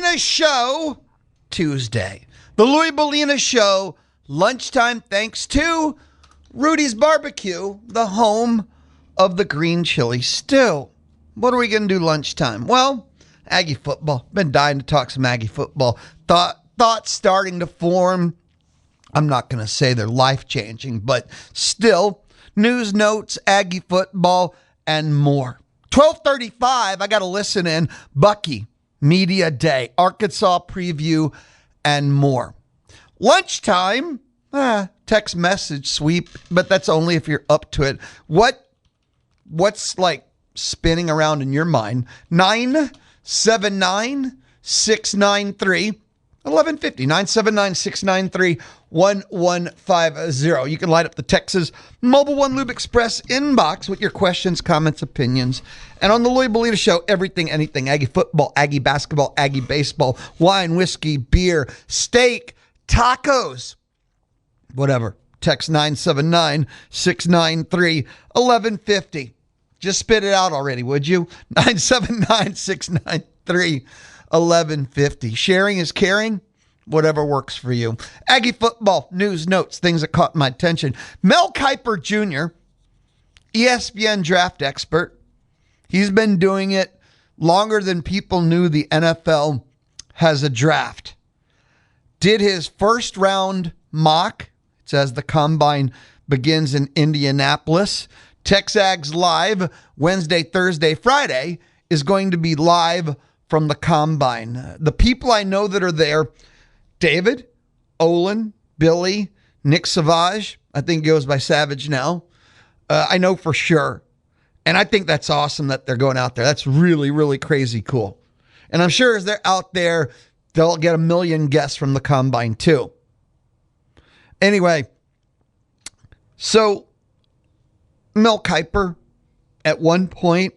Bellina Show, Tuesday. The Louie Bellina Show, lunchtime, thanks to Rudy's Barbecue, the home of the green chili stew. What are we going to do lunchtime? Well, Aggie football. Been dying to talk some Aggie football. Thoughts starting to form. I'm not going to say they're life-changing, but still, news, notes, Aggie football, and more. 12:35, I got to listen in. Bucky, Media Day, Arkansas preview, and more. Lunchtime, text message sweep, but that's only if you're up to it. What's like spinning around in your mind? 979-693-1150. 979-693-1150. You can light up the Texas Mobile One Lube Express inbox with your questions, comments, opinions. And on the Louie Bellina Show, everything, anything. Aggie football, Aggie basketball, Aggie baseball, wine, whiskey, beer, steak, tacos, whatever. Text 979-693-1150. Just spit it out already, would you? 979-693-1150. Sharing is caring. Whatever works for you. Aggie football, news, notes, things that caught my attention. Mel Kiper Jr., ESPN draft expert. He's been doing it longer than people knew the NFL has a draft. Did his first round mock. It says the combine begins in Indianapolis. TexAgs Live, Wednesday, Thursday, Friday, is going to be live from the combine. The people I know that are there, David, Olin, Billy, Nick Savage, I think goes by Savage now. I know for sure. And I think that's awesome that they're going out there. That's really, really crazy cool. And I'm sure as they're out there, they'll get a million guests from the combine too. Anyway, so Mel Kiper at one point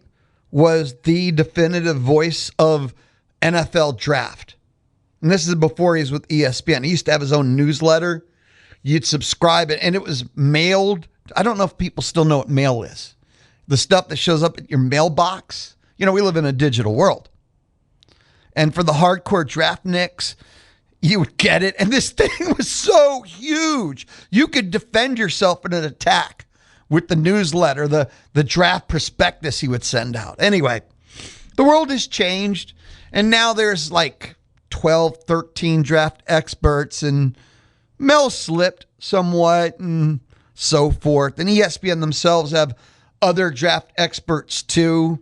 was the definitive voice of NFL draft. And this is before he was with ESPN. He used to have his own newsletter. You'd subscribe it, and it was mailed. I don't know if people still know what mail is. The stuff that shows up at your mailbox. You know, we live in a digital world. And for the hardcore draftniks, you would get it. And this thing was so huge. You could defend yourself in an attack with the newsletter, the draft prospectus he would send out. Anyway, the world has changed, and now there's like 12, 13 draft experts, and Mel slipped somewhat and so forth. And ESPN themselves have other draft experts too.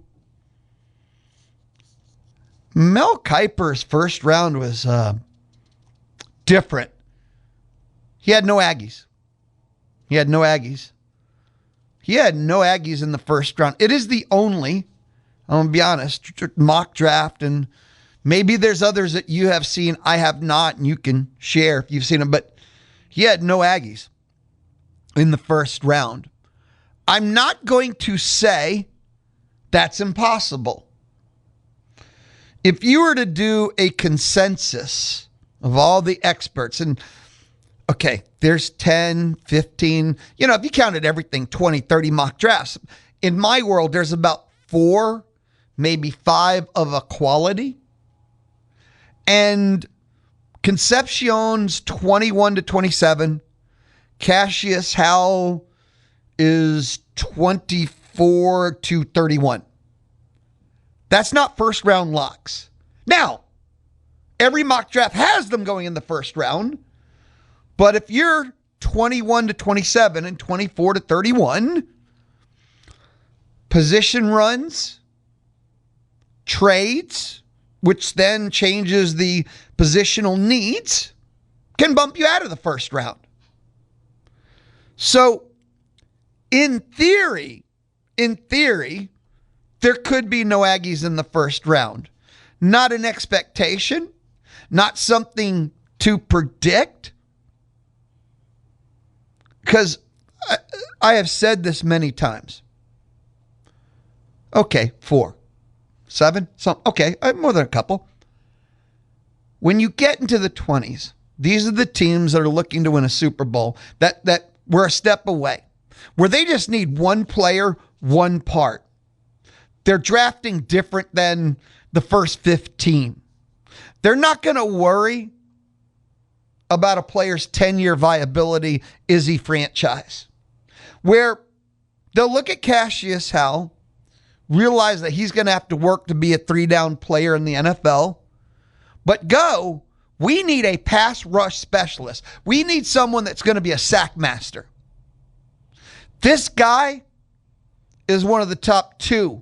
Mel Kiper's first round was different. He had no Aggies. He had no Aggies in the first round. It is the only, I'm going to be honest, mock draft, and maybe there's others that you have seen, I have not, and you can share if you've seen them, but he had no Aggies in the first round. I'm not going to say that's impossible. If you were to do a consensus of all the experts, and okay, there's 10, 15, if you counted everything, 20, 30 mock drafts. In my world, there's about 4, maybe 5 of a quality. And Concepcion's 21 to 27. Cassius Howell is 24 to 31. That's not first round locks. Now, every mock draft has them going in the first round. But if you're 21 to 27 and 24 to 31, position runs, trades, which then changes the positional needs, can bump you out of the first round. So, in theory, there could be no Aggies in the first round. Not an expectation, not something to predict. Because I have said this many times. Okay, 4, 7, okay, more than a couple. When you get into the 20s, these are the teams that are looking to win a Super Bowl that we're a step away, where they just need one player, one part. They're drafting different than the first 15. They're not going to worry about a player's 10-year viability. Is he franchise? Where they'll look at Cassius Howell, realize that he's going to have to work to be a 3-down player in the NFL, but we need a pass rush specialist. We need someone that's going to be a sack master. This guy is one of the top 2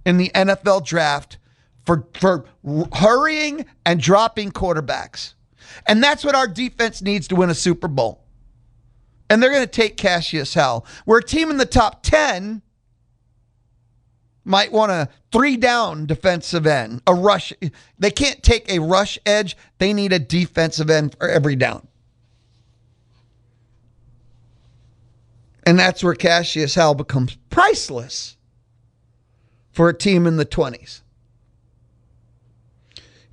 in the NFL draft for hurrying and dropping quarterbacks. And that's what our defense needs to win a Super Bowl. And they're going to take Cassius Howell. Where a team in the top 10 might want a 3-down defensive end, a rush. They can't take a rush edge. They need a defensive end for every down. And that's where Cassius Howell becomes priceless for a team in the 20s.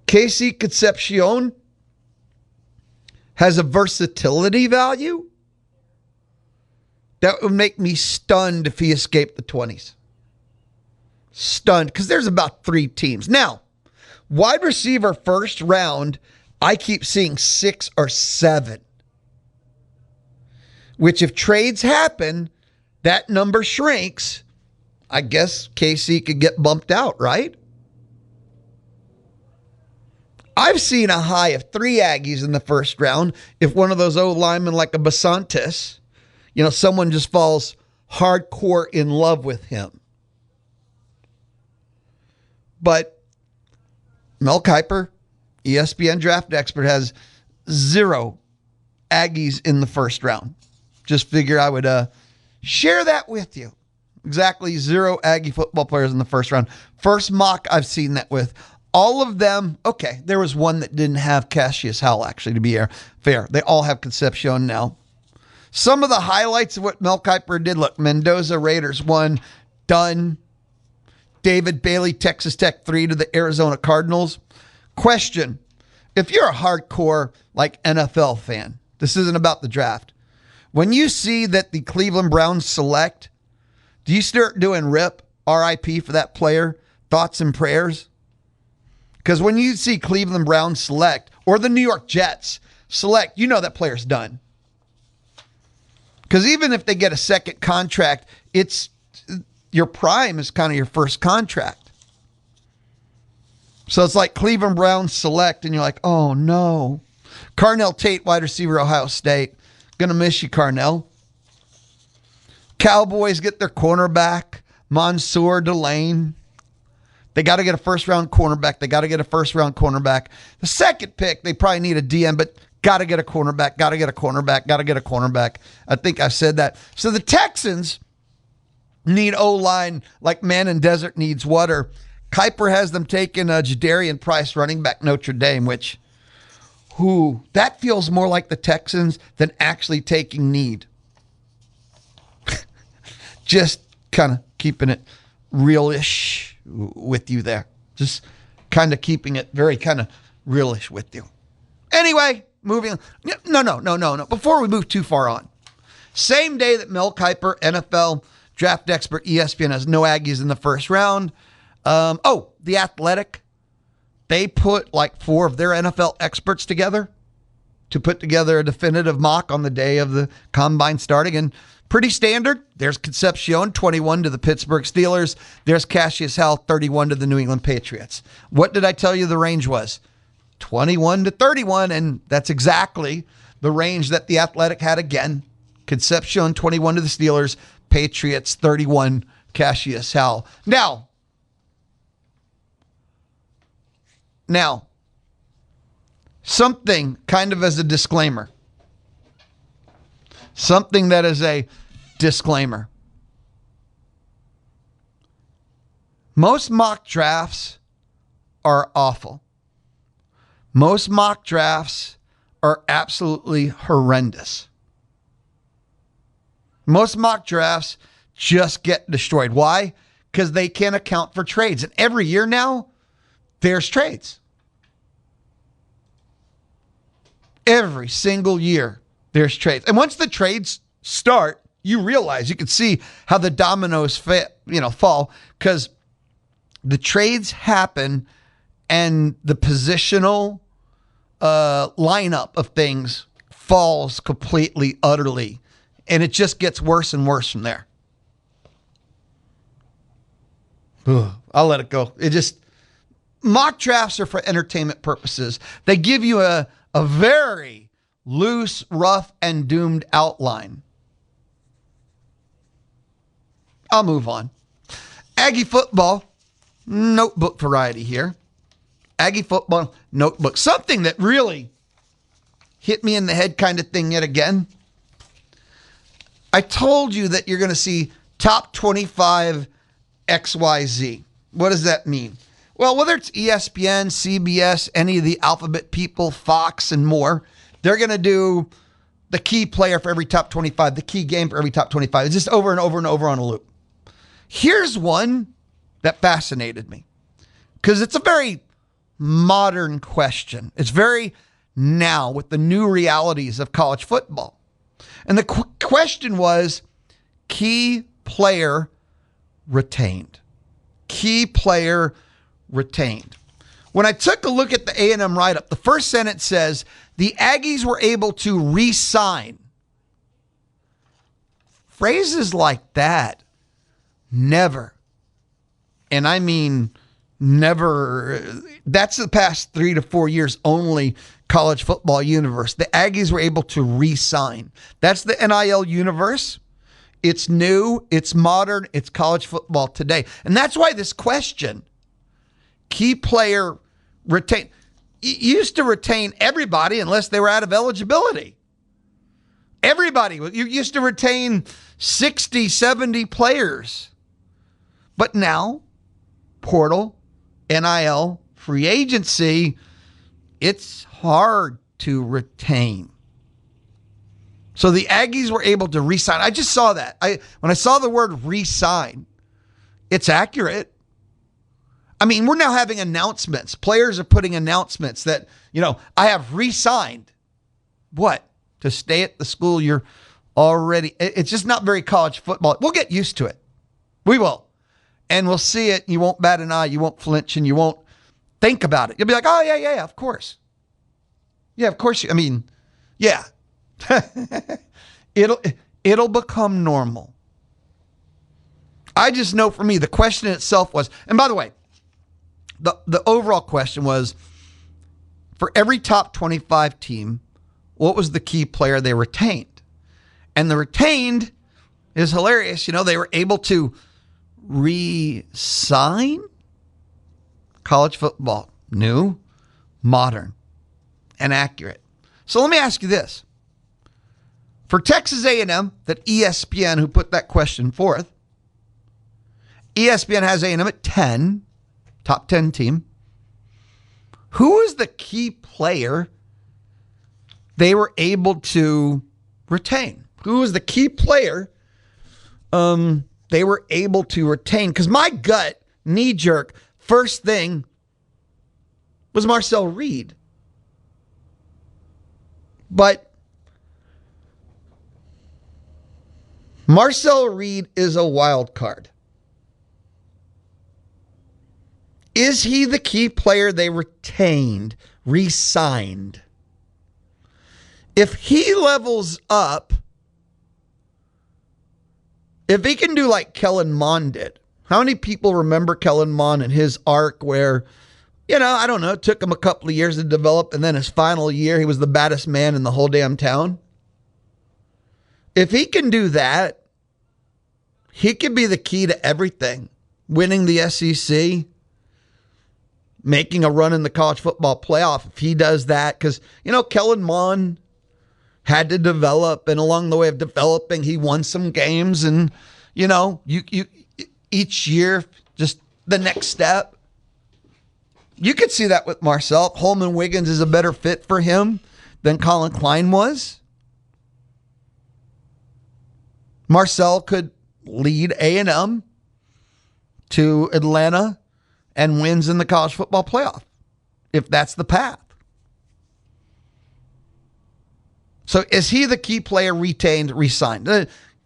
Casey Concepcion has a versatility value that would make me stunned if he escaped the 20s. Stunned, because there's about 3 teams. Now, wide receiver first round, I keep seeing 6 or 7. Which if trades happen, that number shrinks. I guess KC could get bumped out, right? I've seen a high of 3 Aggies in the first round. If one of those old linemen like a Basantis, someone just falls hardcore in love with him. But Mel Kiper, ESPN draft expert, has 0 Aggies in the first round. Just figure I would share that with you. Exactly 0 Aggie football players in the first round. First mock I've seen that with. All of them, okay, there was one that didn't have Cassius Howell, actually, to be fair. They all have Concepcion now. Some of the highlights of what Mel Kiper did, look, Mendoza, Raiders 1, done. David Bailey, Texas Tech 3 to the Arizona Cardinals. Question, if you're a hardcore, NFL fan, this isn't about the draft. When you see that the Cleveland Browns select, do you start doing RIP for that player, thoughts and prayers? Because when you see Cleveland Browns select, or the New York Jets select, that player's done. Because even if they get a second contract, your prime is kind of your first contract. So it's like Cleveland Browns select, and you're like, oh no. Carnell Tate, wide receiver, Ohio State. Gonna miss you, Carnell. Cowboys get their cornerback, Mansour Delane. They got to get a first-round cornerback. The second pick, they probably need a DM, but got to get a cornerback. I think I've said that. So the Texans need O-line like man in desert needs water. Kiper has them taking Jadarian Price, running back Notre Dame, which... that feels more like the Texans than actually taking need. Just kind of keeping it real-ish with you there. Just kind of keeping it very kind of real-ish with you. Anyway, moving on. No. Before we move too far on. Same day that Mel Kiper, NFL draft expert, ESPN, has no Aggies in the first round. The Athletic. They put 4 of their NFL experts together to put together a definitive mock on the day of the combine starting. And pretty standard. There's Concepcion, 21 to the Pittsburgh Steelers. There's Cassius Howell, 31 to the New England Patriots. What did I tell you the range was? 21 to 31, and that's exactly the range that the Athletic had again. Concepcion, 21 to the Steelers. Patriots, 31, Cassius Howell. Now, something kind of as a disclaimer. Something that is a disclaimer. Most mock drafts are awful. Most mock drafts are absolutely horrendous. Most mock drafts just get destroyed. Why? Because they can't account for trades. And every year now, there's trades. Every single year, there's trades. And once the trades start, you realize, you can see how the dominoes fall, because the trades happen and the positional lineup of things falls completely, utterly, and it just gets worse and worse from there. I'll let it go. Mock drafts are for entertainment purposes. They give you a very loose, rough, and doomed outline. I'll move on. Aggie football, notebook variety here. Aggie football, notebook. Something that really hit me in the head kind of thing yet again. I told you that you're going to see top 25 XYZ. What does that mean? Well, whether it's ESPN, CBS, any of the alphabet people, Fox, and more, they're going to do the key player for every top 25, the key game for every top 25. It's just over and over and over on a loop. Here's one that fascinated me because it's a very modern question. It's very now with the new realities of college football. And the question was key player retained. Key player retained. When I took a look at the A&M write-up, the first sentence says, the Aggies were able to re-sign. Phrases like that, never. And I mean never. That's the past 3 to 4 years only college football universe. The Aggies were able to re-sign. That's the NIL universe. It's new, it's modern, it's college football today. And that's why this question, key player retain, used to retain everybody unless they were out of eligibility. Everybody. You used to retain 60, 70 players. But now, portal, NIL, free agency, it's hard to retain. So the Aggies were able to re-sign. I just saw that. When I saw the word re-sign, it's accurate. I mean, we're now having announcements. Players are putting announcements that, I have re-signed. What? To stay at the school you're already. It's just not very college football. We'll get used to it. We will. And we'll see it. You won't bat an eye. You won't flinch, and you won't think about it. You'll be like, oh, yeah, of course. Yeah, of course. Yeah. It'll become normal. I just know for me, the question itself was, and by the way, the overall question was, for every top 25 team, what was the key player they retained? And the retained is hilarious. They were able to re-sign college football, new, modern, and accurate. So let me ask you this. For Texas A&M, that ESPN, who put that question forth, ESPN has A&M at 10, top 10 team. Who is the key player they were able to retain? Who was the key player they were able to retain? Because my gut, knee-jerk, first thing was Marcel Reed. But Marcel Reed is a wild card. Is he the key player they retained, re-signed? If he levels up, if he can do like Kellen Mond did, how many people remember Kellen Mond and his arc where, I don't know, it took him a couple of years to develop, and then his final year, he was the baddest man in the whole damn town? If he can do that, he could be the key to everything. Winning the SEC, making a run in the college football playoff. If he does that, because, Kellen Mond had to develop, and along the way of developing, he won some games, and, you each year, just the next step. You could see that with Marcel. Holman Wiggins is a better fit for him than Colin Klein was. Marcel could lead A&M to Atlanta and wins in the college football playoff, if that's the path. So is he the key player retained, re-signed?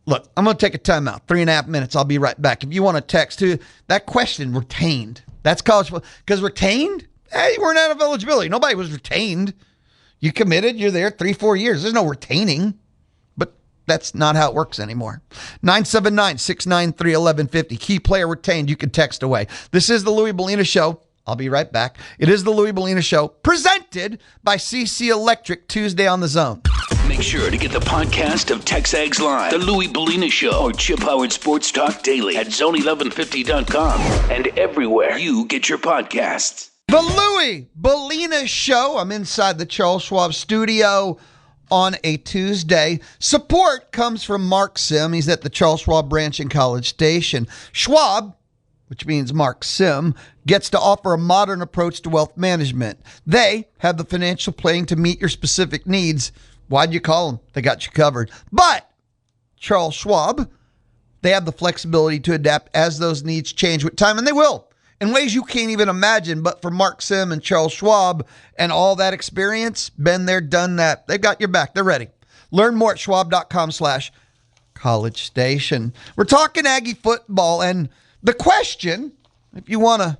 Look, I'm going to take a timeout, 3.5 minutes. I'll be right back. If you want to text to that question, retained. That's college football. Because retained, You weren't out of eligibility. Nobody was retained. You committed, you're there 3-4 years. There's no retaining. But that's not how it works anymore. 979-693-1150. Key player retained. You can text away. This is the Louie Bellina Show. I'll be right back. It is the Louie Bellina Show, presented by CC Electric, Tuesday on the Zone. Make sure to get the podcast of TexAgs Live, the Louie Bellina Show, or Chip Howard Sports Talk Daily at zone1150.com and everywhere you get your podcasts. The Louie Bellina Show. I'm inside the Charles Schwab studio on a Tuesday. Support comes from Mark Sim. He's at the Charles Schwab branch in College Station. Schwab, which means Mark Sim, gets to offer a modern approach to wealth management. They have the financial planning to meet your specific needs. Why'd you call them? They got you covered. But Charles Schwab, they have the flexibility to adapt as those needs change with time, and they will, in ways you can't even imagine. But for Mark Sim and Charles Schwab and all that experience, been there, done that. They've got your back. They're ready. Learn more at schwab.com/College Station. We're talking Aggie football, and the question, if you want to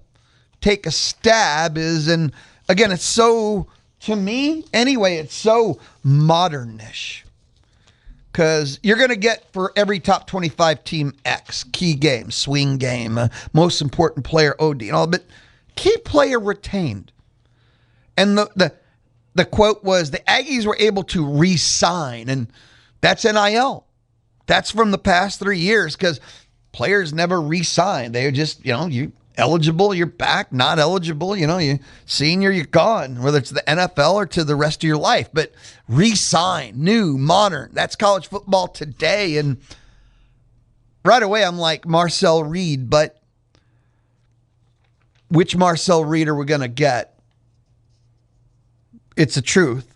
take a stab, is, and again, it's so, to me, anyway, it's so modernish. Because you're going to get for every top 25 team X, key game, swing game, most important player, OD, and all, but key player retained. And the quote was, the Aggies were able to re-sign, and that's NIL. That's from the past 3 years, because players never re-sign. They're just, you eligible, you're back, not eligible, you senior, you're gone, whether it's the NFL or to the rest of your life. But re-sign, new, modern, that's college football today. And right away, I'm like, Marcel Reed, but which Marcel Reed are we going to get? It's the truth.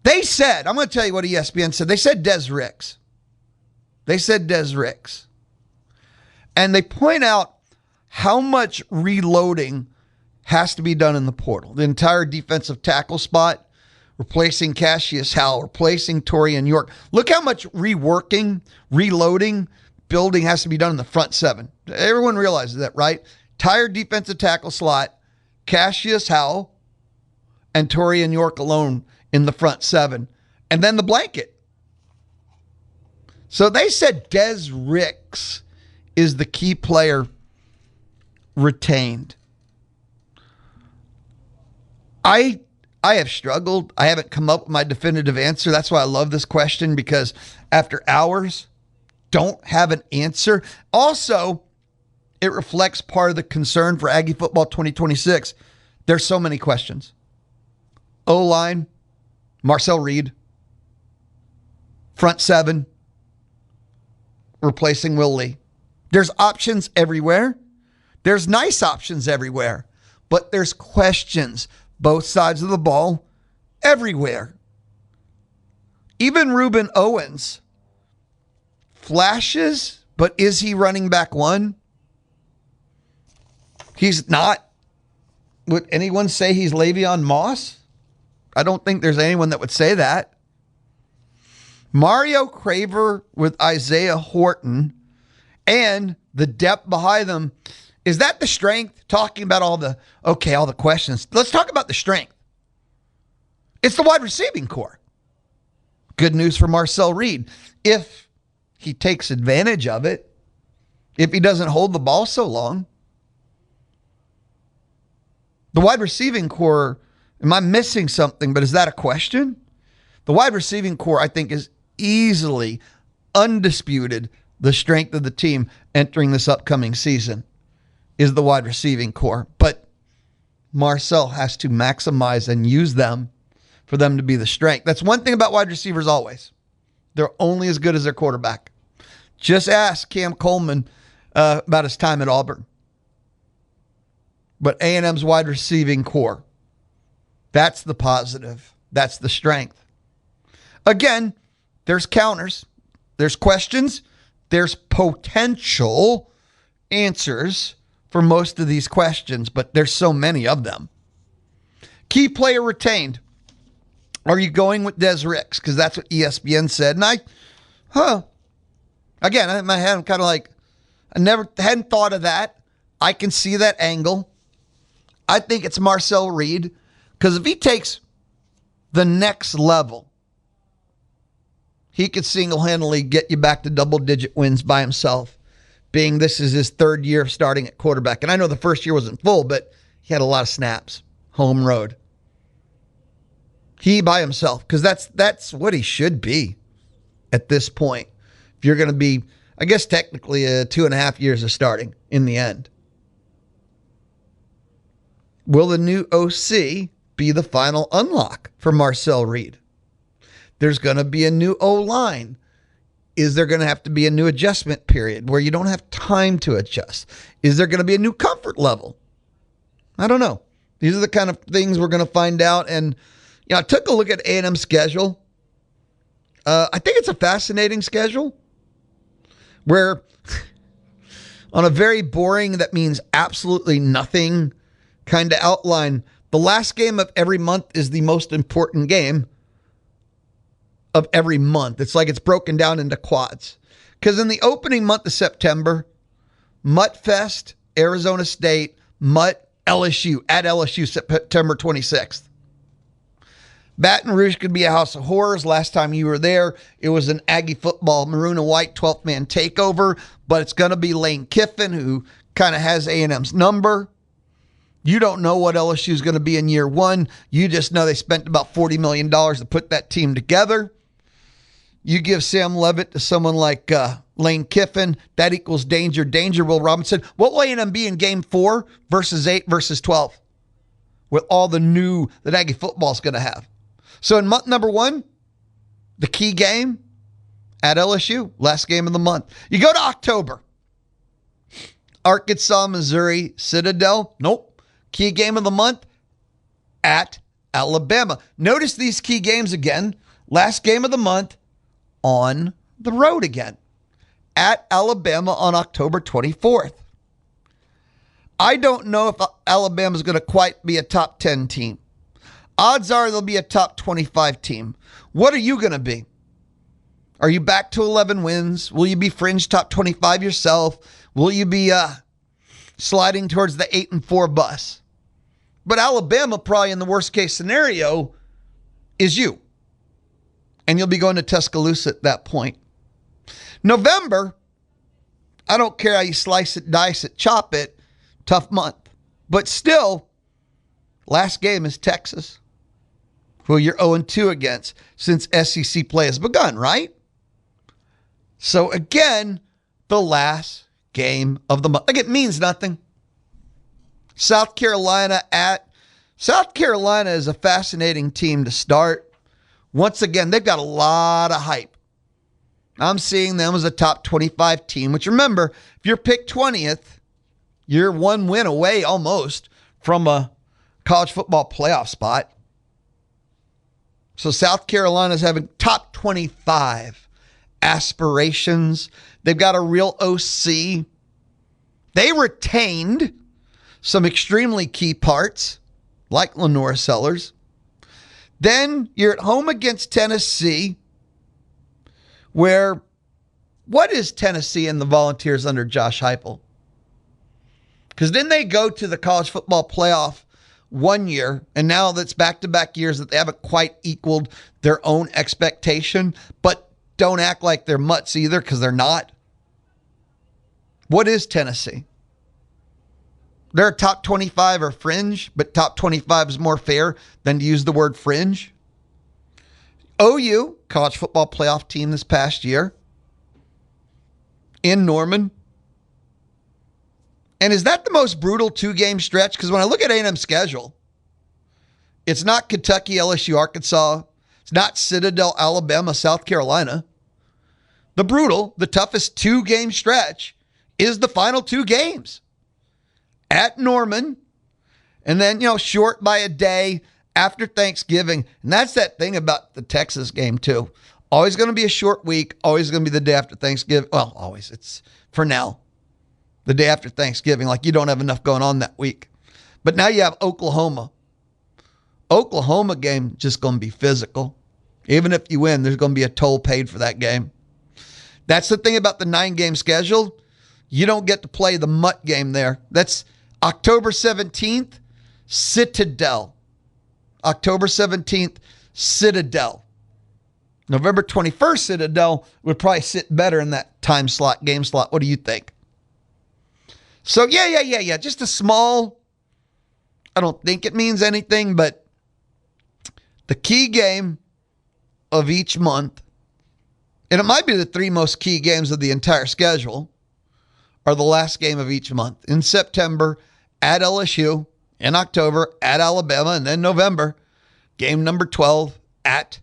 They said, I'm going to tell you what ESPN said. They said Des Ricks. They said Des Ricks. And they point out how much reloading has to be done in the portal. The entire defensive tackle spot, replacing Cassius Howell, replacing Torian York. Look how much reworking, reloading, building has to be done in the front seven. Everyone realizes that, right? Entire defensive tackle slot, Cassius Howell, and Torian York alone in the front seven. And then the blanket. So they said Des Ricks is the key player retained. I have struggled. I haven't come up with my definitive answer. That's why I love this question, because after hours, don't have an answer. Also, it reflects part of the concern for Aggie football 2026. There's so many questions. O-line, Marcel Reed, front seven, replacing Will Lee. There's options everywhere. There's nice options everywhere, but there's questions both sides of the ball everywhere. Even Reuben Owens flashes, but is he running back one? He's not. Would anyone say he's Le'Veon Moss? I don't think there's anyone that would say that. Mario Craver with Isaiah Horton and the depth behind them. Is that the strength? Talking about all the questions. Let's talk about the strength. It's the wide receiving core. Good news for Marcel Reed. If he takes advantage of it, if he doesn't hold the ball so long. The wide receiving core, am I missing something? But is that a question? The wide receiving core, I think, is easily, undisputed, the strength of the team entering this upcoming season. Is the wide receiving core. But Marcel has to maximize and use them for them to be the strength. That's one thing about wide receivers always. They're only as good as their quarterback. Just ask Cam Coleman about his time at Auburn. But A&M's wide receiving core, that's the positive. That's the strength. Again, there's counters. There's questions. There's potential answers for most of these questions, but there's so many of them. Key player retained. Are you going with Des Ricks? Because that's what ESPN said. And again, in my head, I'm kind of like, I hadn't thought of that. I can see that angle. I think it's Marcel Reed, because if he takes the next level, he could single-handedly get you back to double-digit wins by himself, being this is his third year starting at quarterback. And I know the first year wasn't full, but he had a lot of snaps, home road. He by himself, because that's what he should be at this point. If you're going to be, I guess technically 2.5 years of starting in the end. Will the new OC be the final unlock for Marcel Reed? There's going to be a new O-line. Is there going to have to be a new adjustment period where you don't have time to adjust? Is there going to be a new comfort level? I don't know. These are the kind of things we're going to find out. And I took a look at A&M's schedule. I think it's a fascinating schedule where on a very boring, that means absolutely nothing kind of outline, the last game of every month is the most important game of every month. It's like it's broken down into quads. Because in the opening month of September, Mutt Fest, Arizona State, Mutt, LSU, at LSU, September 26th. Baton Rouge could be a house of horrors. Last time you were there, it was an Aggie football, maroon and white 12th man takeover, but it's going to be Lane Kiffin, who kind of has A&M's number. You don't know what LSU is going to be in year one. You just know they spent about $40 million to put that team together. You give Sam Levitt to someone like Lane Kiffin, that equals danger. Danger, Will Robinson. What will A&M be in game 4 versus 8 versus 12? With all the new that Aggie football is going to have. So in month number 1, the key game at LSU, last game of the month. You go to October. Arkansas, Missouri, Citadel. Nope. Key game of the month at Alabama. Notice these key games again. Last game of the month on the road again. At Alabama on October 24th. I don't know if Alabama's going to quite be a top 10 team. Odds are they'll be a top 25 team. What are you going to be? Are you back to 11 wins? Will you be fringe top 25 yourself? Will you be sliding towards the 8-4 bus? But Alabama, probably in the worst case scenario, is you. And you'll be going to Tuscaloosa at that point. November, I don't care how you slice it, dice it, chop it, tough month. But still, last game is Texas, who you're 0-2 against since SEC play has begun, right? So again, the last game of the month. Like, it means nothing. South Carolina is a fascinating team to start. Once again, they've got a lot of hype. I'm seeing them as a top 25 team, which remember, if you're picked 20th, you're one win away almost from a college football playoff spot. So South Carolina's having top 25 aspirations. They've got a real OC. They retained some extremely key parts, like Lenore Sellers. Then you're at home against Tennessee, where, what is Tennessee and the Volunteers under Josh Heupel? Because then they go to the college football playoff one year, and now that's back-to-back years that they haven't quite equaled their own expectation, but don't act like they're mutts either, because they're not. What is Tennessee? They're a top 25 or fringe, but top 25 is more fair than to use the word fringe. OU, college football playoff team this past year, in Norman. And is that the most brutal 2-game stretch? Because when I look at A&M's schedule, it's not Kentucky, LSU, Arkansas. It's not Citadel, Alabama, South Carolina. The toughest 2-game stretch is the final 2 games. At Norman, and then, short by a day after Thanksgiving. And that's that thing about the Texas game, too. Always going to be a short week. Always going to be the day after Thanksgiving. Well, always. It's, for now, the day after Thanksgiving. Like, you don't have enough going on that week. But now you have Oklahoma. Oklahoma game just going to be physical. Even if you win, there's going to be a toll paid for that game. That's the thing about the 9-game schedule. You don't get to play the Mutt game there. That's October 17th Citadel. October 17th, Citadel. November 21st, Citadel would probably sit better in that time slot, game slot. What do you think? So, yeah. Just a small, I don't think it means anything, but the key game of each month, and it might be the three most key games of the entire schedule, are the last game of each month. In September, at LSU. In October, at Alabama. And then November, game number 12 at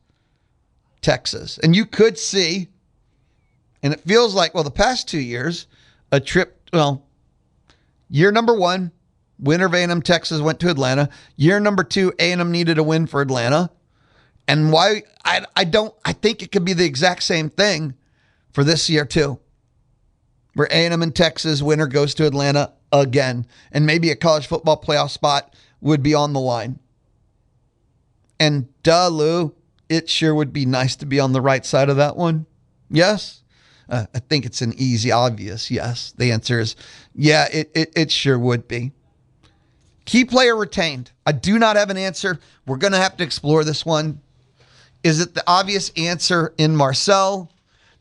Texas. And you could see, and it feels like, the past 2 years, a trip, year number 1, winner of A&M Texas went to Atlanta. Year number 2, A&M needed a win for Atlanta. And why, I think it could be the exact same thing for this year too, where A&M and Texas winner goes to Atlanta again. And maybe a college football playoff spot would be on the line. And Lou, it sure would be nice to be on the right side of that one. Yes? I think it's an easy, obvious yes. The answer is, yeah, it sure would be. Key player retained. I do not have an answer. We're going to have to explore this one. Is it the obvious answer in Marcel?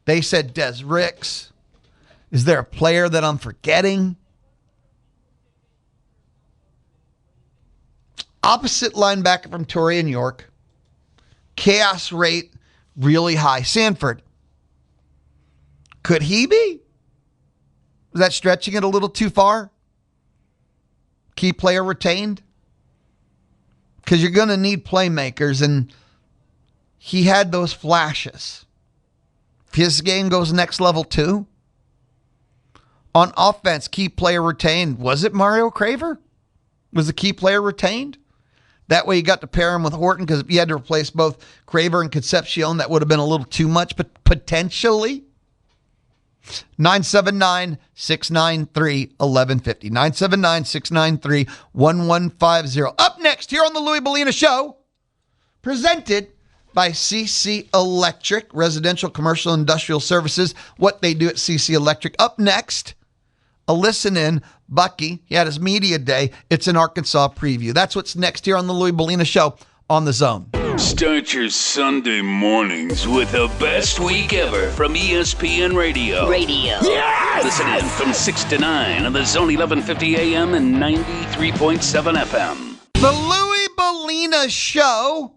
They said Des Ricks. Is there a player that I'm forgetting? Opposite linebacker from Torian York. Chaos rate really high. Sanford. Could he be? Is that stretching it a little too far? Key player retained? Because you're going to need playmakers, and he had those flashes. If his game goes next level too. On offense, key player retained. Was it Mario Craver? Was the key player retained? That way you got to pair him with Horton, because if you had to replace both Craver and Concepcion, that would have been a little too much, but potentially. 979-693-1150. 979-693-1150. Up next here on the Louie Bellina Show, presented by CC Electric, residential, commercial, industrial services, what they do at CC Electric. Up next, a listen in. Bucky, he had his media day. It's an Arkansas preview. That's what's next here on the Louie Bellina Show on The Zone. Start your Sunday mornings with the best week ever from ESPN Radio. Yes! Listen in from 6 to 9 on the Zone 1150 AM and 93.7 FM. The Louie Bellina Show.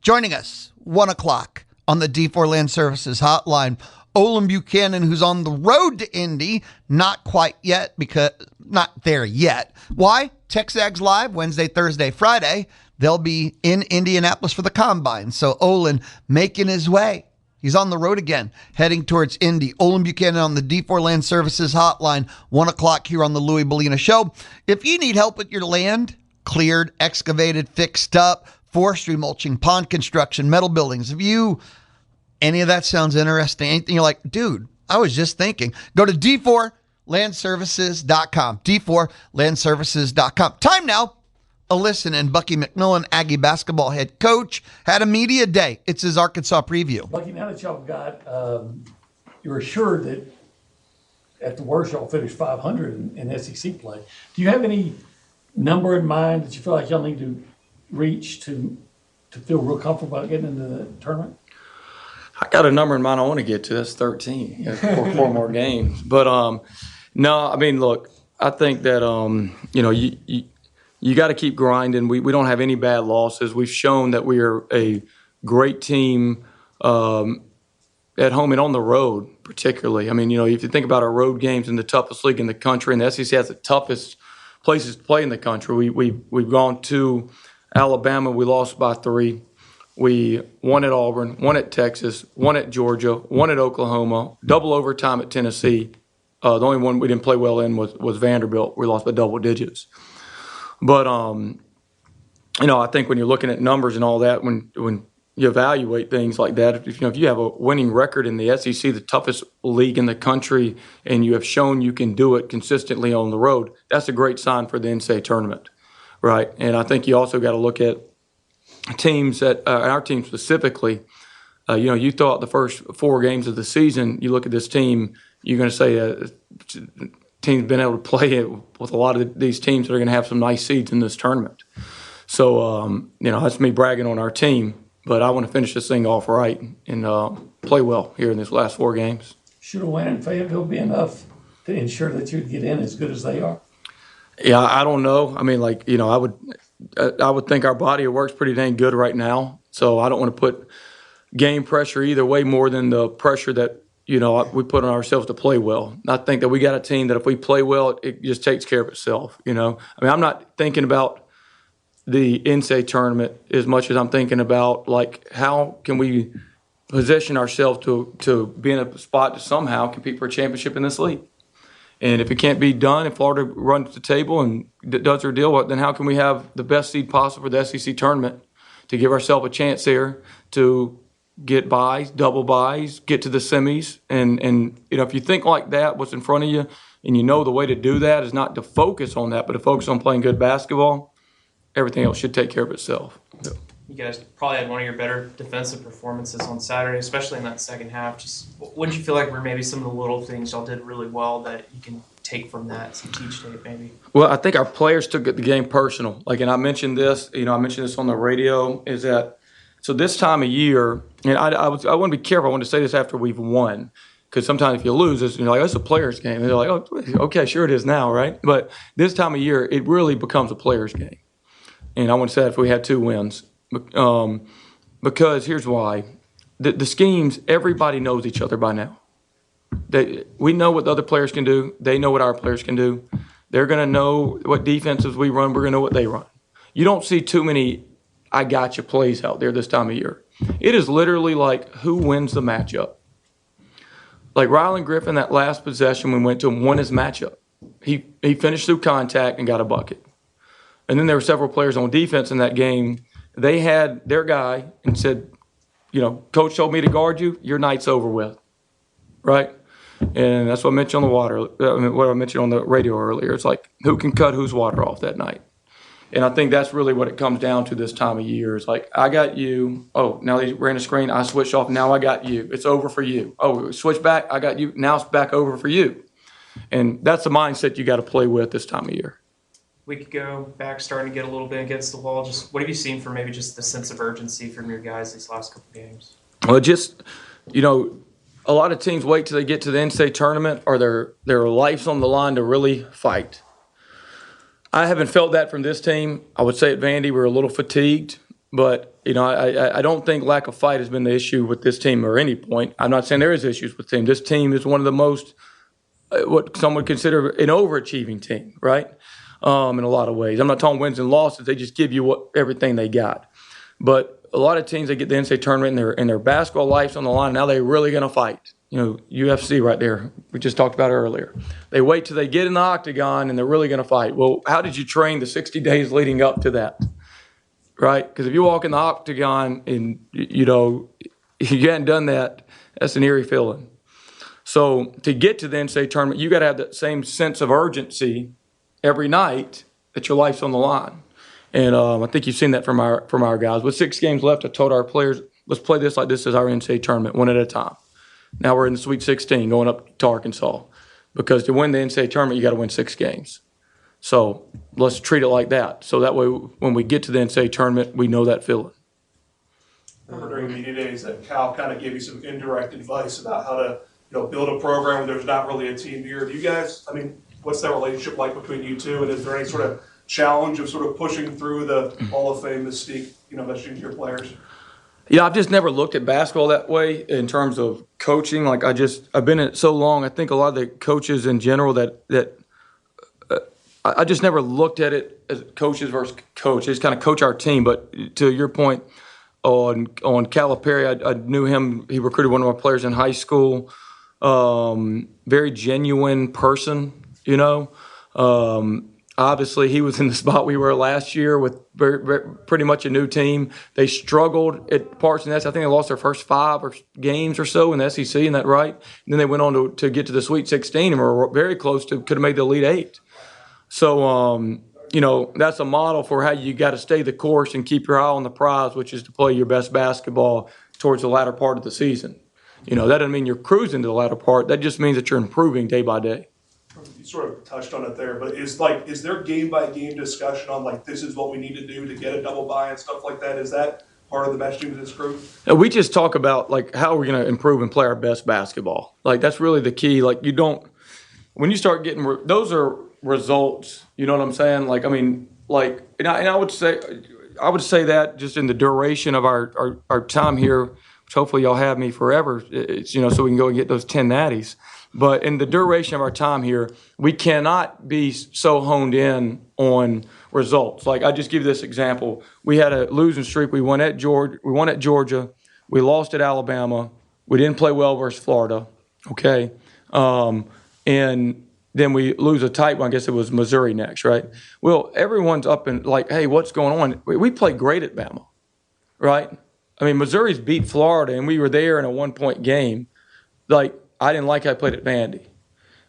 Joining us, 1 o'clock on the D4 Land Services hotline. Olin Buchanan, who's on the road to Indy. Not quite yet, because not there yet. Why? TexAgs Live, Wednesday, Thursday, Friday. They'll be in Indianapolis for the Combine. So Olin making his way. He's on the road again, heading towards Indy. Olin Buchanan on the D4 Land Services hotline, 1 o'clock here on the Louie Bellina Show. If you need help with your land, cleared, excavated, fixed up, forestry mulching, pond construction, metal buildings, if you, any of that sounds interesting, anything you're like, dude, I was just thinking, go to D4landservices.com. D4landservices.com. Time now. A listen, and Bucky McMillan, Aggie basketball head coach, had a media day. It's his Arkansas preview. Bucky, now that y'all got, you're assured that at the worst y'all finish 500 in SEC play. Do you have any number in mind that you feel like y'all need to reach to feel real comfortable about getting into the tournament? I got a number in mind I want to get to. That's 13. Four more games. But no, I mean, look, I think that you got to keep grinding. We don't have any bad losses. We've shown that we are a great team at home and on the road, particularly. I mean, if you think about our road games in the toughest league in the country, and the SEC has the toughest places to play in the country. We've gone to Alabama. We lost by 3. We won at Auburn, won at Texas, won at Georgia, won at Oklahoma, double overtime at Tennessee. The only one we didn't play well in was Vanderbilt. We lost by double digits. But, I think when you're looking at numbers and all that, when you evaluate things like that, if you have a winning record in the SEC, the toughest league in the country, and you have shown you can do it consistently on the road, that's a great sign for the NCAA tournament, right? And I think you also got to look at teams that, our team specifically, you thought the first 4 games of the season, you look at this team, you're going to say team's been able to play it with a lot of these teams that are going to have some nice seeds in this tournament. So, that's me bragging on our team, but I want to finish this thing off right and play well here in these last 4 games. Should a win in Fayetteville be enough to ensure that you'd get in as good as they are? Yeah, I don't know. I mean, I would think our body of work's pretty dang good right now. So I don't want to put game pressure either way more than the pressure that, we put on ourselves to play well. I think that we got a team that if we play well, it just takes care of itself, I mean, I'm not thinking about the NCAA tournament as much as I'm thinking about, how can we position ourselves to be in a spot to somehow compete for a championship in this league. And if it can't be done, if Florida runs the table and does their deal, then how can we have the best seed possible for the SEC tournament to give ourselves a chance there to get buys, double buys, get to the semis? And if you think like that, what's in front of you, and the way to do that is not to focus on that, but to focus on playing good basketball, everything else should take care of itself. So. You guys probably had one of your better defensive performances on Saturday, especially in that second half. Just what did you feel like were maybe some of the little things y'all did really well that you can take from that, some teach tape maybe? Well, I think our players took the game personal. And I mentioned this, I mentioned this on the radio, is that so this time of year, and I want to be careful. I want to say this after we've won, because sometimes if you lose, it's it's a players' game. And they're like, oh, okay, sure it is now, right? But this time of year, it really becomes a players' game. And I want to say that if we had 2 wins. Because here's why. The schemes, everybody knows each other by now. We know what the other players can do. They know what our players can do. They're going to know what defenses we run. We're going to know what they run. You don't see too many I got you plays out there this time of year. It is literally like who wins the matchup. Like Rylan Griffin, that last possession we went to him, won his matchup. He finished through contact and got a bucket. And then there were several players on defense in that game. They had their guy and said, Coach told me to guard you. Your night's over with, right? And that's what I mentioned on what I mentioned on the radio earlier. It's like who can cut whose water off that night. And I think that's really what it comes down to this time of year. It's like I got you. Oh, now they ran a screen. I switched off. Now I got you. It's over for you. Oh, switch back. I got you. Now it's back over for you. And that's the mindset you got to play with this time of year. Week ago, back starting to get a little bit against the wall. Just what have you seen from maybe just the sense of urgency from your guys these last couple games? Well, just, a lot of teams wait till they get to the NCAA tournament or their life's on the line to really fight. I haven't felt that from this team. I would say at Vandy we're a little fatigued, but, I don't think lack of fight has been the issue with this team or any point. I'm not saying there is issues with the team. This team is one of the most, what some would consider an overachieving team, right? In a lot of ways. I'm not talking wins and losses. They just give you everything they got. But a lot of teams, they get the NCAA tournament and their basketball life's on the line. Now they're really going to fight. UFC right there. We just talked about it earlier. They wait till they get in the octagon and they're really going to fight. Well, how did you train the 60 days leading up to that? Right? Because if you walk in the octagon and, you hadn't done that, that's an eerie feeling. So to get to the NCAA tournament, you got to have that same sense of urgency every night that your life's on the line. And I think you've seen that from our guys. With 6 games left, I told our players, let's play this like this is our NCAA tournament, one at a time. Now we're in the Sweet 16 going up to Arkansas. Because to win the NCAA tournament, you got to win 6 games. So let's treat it like that. So that way when we get to the NCAA tournament, we know that feeling. I remember during media days that Cal kind of gave you some indirect advice about how to build a program where there's not really a team here. Do you guys, what's that relationship like between you two? And is there any sort of challenge of sort of pushing through the Hall of Fame mystique, messaging to your players? Yeah, I've just never looked at basketball that way in terms of coaching. I've been in it so long. I think a lot of the coaches in general that I just never looked at it as coaches versus coach. I just kind of coach our team. But to your point on Calipari, I knew him. He recruited one of my players in high school. Very genuine person, Obviously, he was in the spot we were last year with pretty much a new team. They struggled at parts in the SEC. I think they lost their first 5 games or so in the SEC, isn't that right? And then they went on to get to the Sweet 16 and were very close to could have made the Elite 8. So, that's a model for how you got to stay the course and keep your eye on the prize, which is to play your best basketball towards the latter part of the season. That doesn't mean you're cruising to the latter part. That just means that you're improving day by day. You sort of touched on it there, but is there game by game discussion on like this is what we need to do to get a double bye and stuff like that? Is that part of the messaging with this group? We just talk about like how we're going to improve and play our best basketball. Like that's really the key. Like when you start getting those are results. You know what I'm saying? Like I mean, like and I would say that just in the duration of our time here, which hopefully y'all have me forever. It's so we can go and get those 10 natties. But in the duration of our time here, we cannot be so honed in on results. Like I just give you this example: we had a losing streak. We won at Georgia. We lost at Alabama. We didn't play well versus Florida. Okay, and then we lose a tight one. I guess it was Missouri next, right? Well, everyone's up and like, hey, what's going on? We played great at Bama, right? I mean, Missouri's beat Florida, and we were there in a 1-point game. Like. I didn't like how I played at Vandy.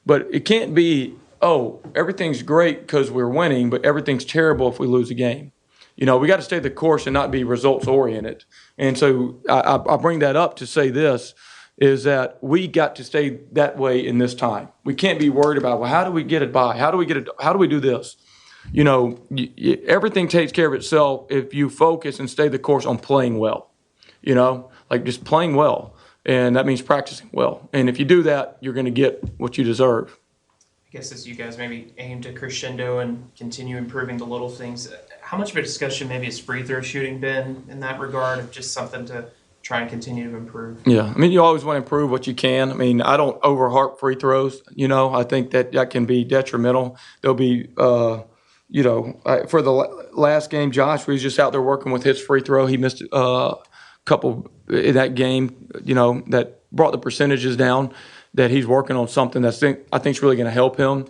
But it can't be, everything's great because we're winning, but everything's terrible if we lose a game. We got to stay the course and not be results-oriented. And so I bring that up to say this, is that we got to stay that way in this time. We can't be worried about, well, how do we get it by? How do we do this? Everything takes care of itself if you focus and stay the course on playing well. Like just playing well. And that means practicing well. And if you do that, you're going to get what you deserve. I guess as you guys maybe aim to crescendo and continue improving the little things, how much of a discussion maybe has free throw shooting been in that regard, of just something to try and continue to improve? Yeah, I mean, you always want to improve what you can. I mean, I don't overharp free throws. I think that can be detrimental. There'll be, for the last game, Josh was just out there working with his free throw. He missed couple in that game, that brought the percentages down, that he's working on something I think is really going to help him.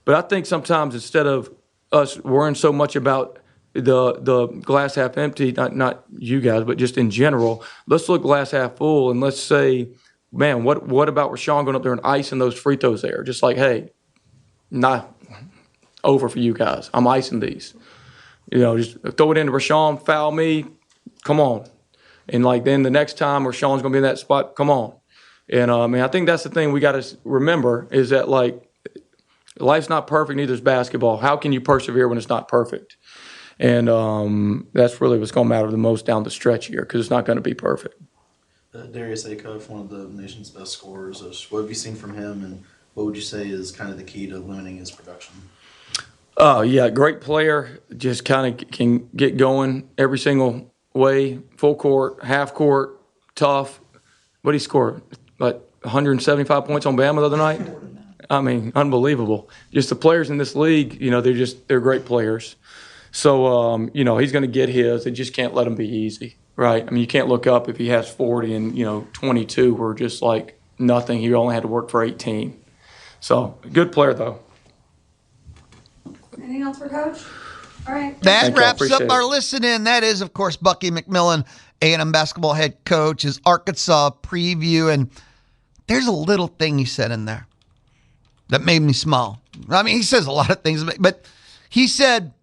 But I think sometimes instead of us worrying so much about the glass half empty, not you guys, but just in general, let's look glass half full and let's say, man, what about Rashawn going up there and icing those free throws there? Just like, hey, not over for you guys. I'm icing these. Just throw it into Rashawn, foul me, come on. And like then the next time Rashawn's going to be in that spot, come on. And I think that's the thing we got to remember is that like life's not perfect, neither is basketball. How can you persevere when it's not perfect? And that's really what's going to matter the most down the stretch here because it's not going to be perfect. Darius Acuff, one of the nation's best scorers. What have you seen from him, and what would you say is kind of the key to limiting his production? Yeah, great player. Just kind of can get going every single way, full court, half court, tough. What did he score? Like 175 points on Bama the other night? I mean, unbelievable. Just the players in this league, they're great players. So, he's going to get his. They just can't let him be easy, right? I mean, you can't look up if he has 40 and, 22 were just like nothing. He only had to work for 18. So, good player, though. Anything else for Coach? All right. That wraps up our listen in. That is, of course, Bucky McMillan, A&M basketball head coach, his Arkansas preview. And there's a little thing he said in there that made me smile. I mean, he says a lot of things, but he said,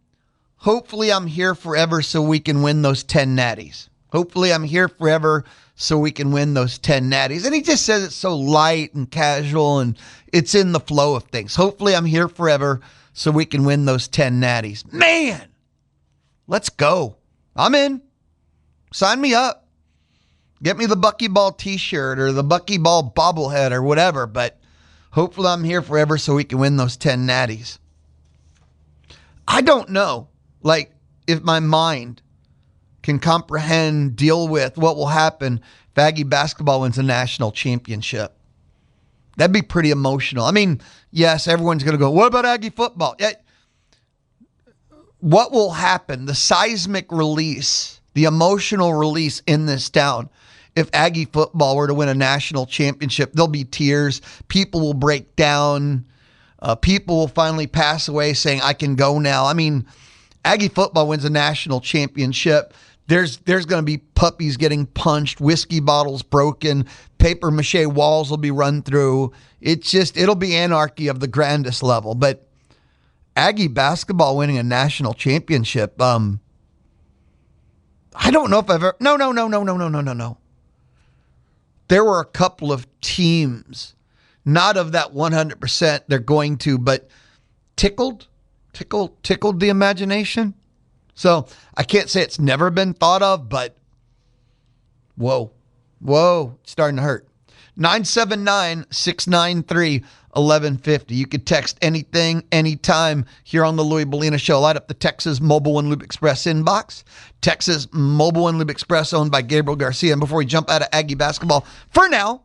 hopefully I'm here forever so we can win those 10 natties. Hopefully I'm here forever so we can win those 10 natties. And he just says it so light and casual, and it's in the flow of things. Hopefully I'm here forever so we can win those 10 natties. Man, let's go. I'm in. Sign me up. Get me the Bucky Ball t-shirt or the Bucky Ball bobblehead or whatever, but hopefully I'm here forever so we can win those 10 natties. I don't know, if my mind can comprehend, deal with what will happen if Aggie basketball wins a national championship. That'd be pretty emotional. I mean, yes, everyone's going to go, what about Aggie football? What will happen, the seismic release, the emotional release in this town, if Aggie football were to win a national championship? There'll be tears. People will break down. People will finally pass away saying, I can go now. I mean, Aggie football wins a national championship. There's going to be puppies getting punched, whiskey bottles broken, paper mache walls will be run through. It'll be anarchy of the grandest level. But Aggie basketball winning a national championship, I don't know if I've ever, no. There were a couple of teams not of that 100% they're going to, but tickled the imagination. So I can't say it's never been thought of, but whoa, it's starting to hurt. 979-693-1150. You could text anything, anytime here on the Louie Bellina Show. Light up the Texas Mobile and Lube Express inbox. Texas Mobile and Lube Express, owned by Gabriel Garcia. And before we jump out of Aggie basketball, for now,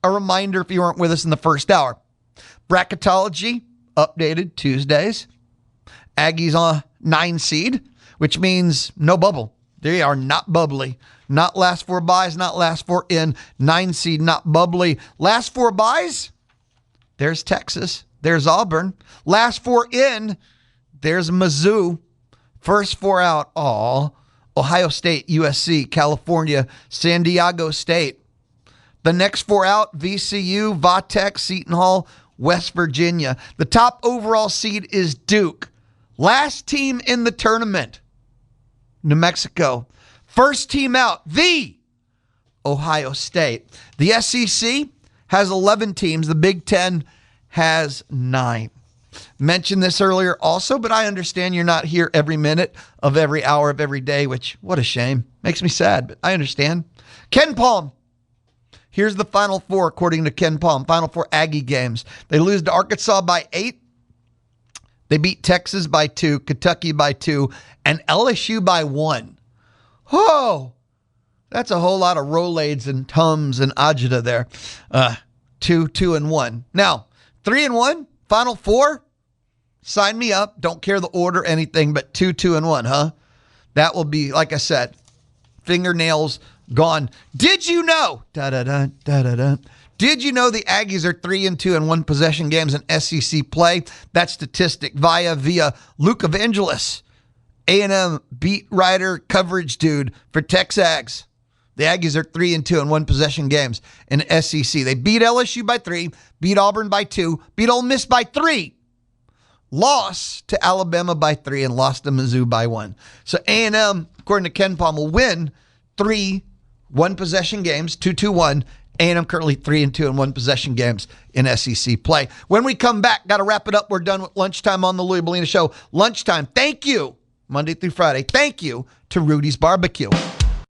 a reminder if you weren't with us in the first hour. Bracketology updated Tuesdays. Aggies on 9 seed, which means no bubble. They are not bubbly. Not last 4 buys, not last 4 in. 9 seed, not bubbly. Last 4 buys, there's Texas. There's Auburn. Last 4 in, there's Mizzou. First 4 out, Ohio State, USC, California, San Diego State. The next 4 out, VCU, Vatek, Seton Hall, West Virginia. The top overall seed is Duke. Last team in the tournament, New Mexico. First team out, the Ohio State. The SEC has 11 teams. The Big Ten has 9. Mentioned this earlier also, but I understand you're not here every minute of every hour of every day, which, what a shame. Makes me sad, but I understand. Ken Palm. Here's the Final Four, according to Ken Palm. Final Four Aggie games. They lose to Arkansas by 8. They beat Texas by 2, Kentucky by 2, and LSU by 1. Oh, that's a whole lot of Rolaids and Tums and Agita there. 2, and 1. Now, 3 and 1, Final Four. Sign me up. Don't care the order, anything, but 2, and 1, huh? That will be, like I said, fingernails gone. Did you know? Did you know the Aggies are 3 and 2 in one possession games in SEC play? That statistic via Luke Evangelos, A&M beat writer coverage dude for Texags. The Aggies are 3 and 2 in one possession games in SEC. They beat LSU by 3, beat Auburn by 2, beat Ole Miss by 3, lost to Alabama by 3, and lost to Mizzou by 1. So A&M, according to Ken Palm, will win 3 one-possession games, 2-1. A&M currently 3 and 2 in one possession games in SEC play. When we come back, got to wrap it up. We're done with lunchtime on the Louie Bellina Show. Lunchtime. Thank you, Monday through Friday. Thank you to Rudy's Barbecue.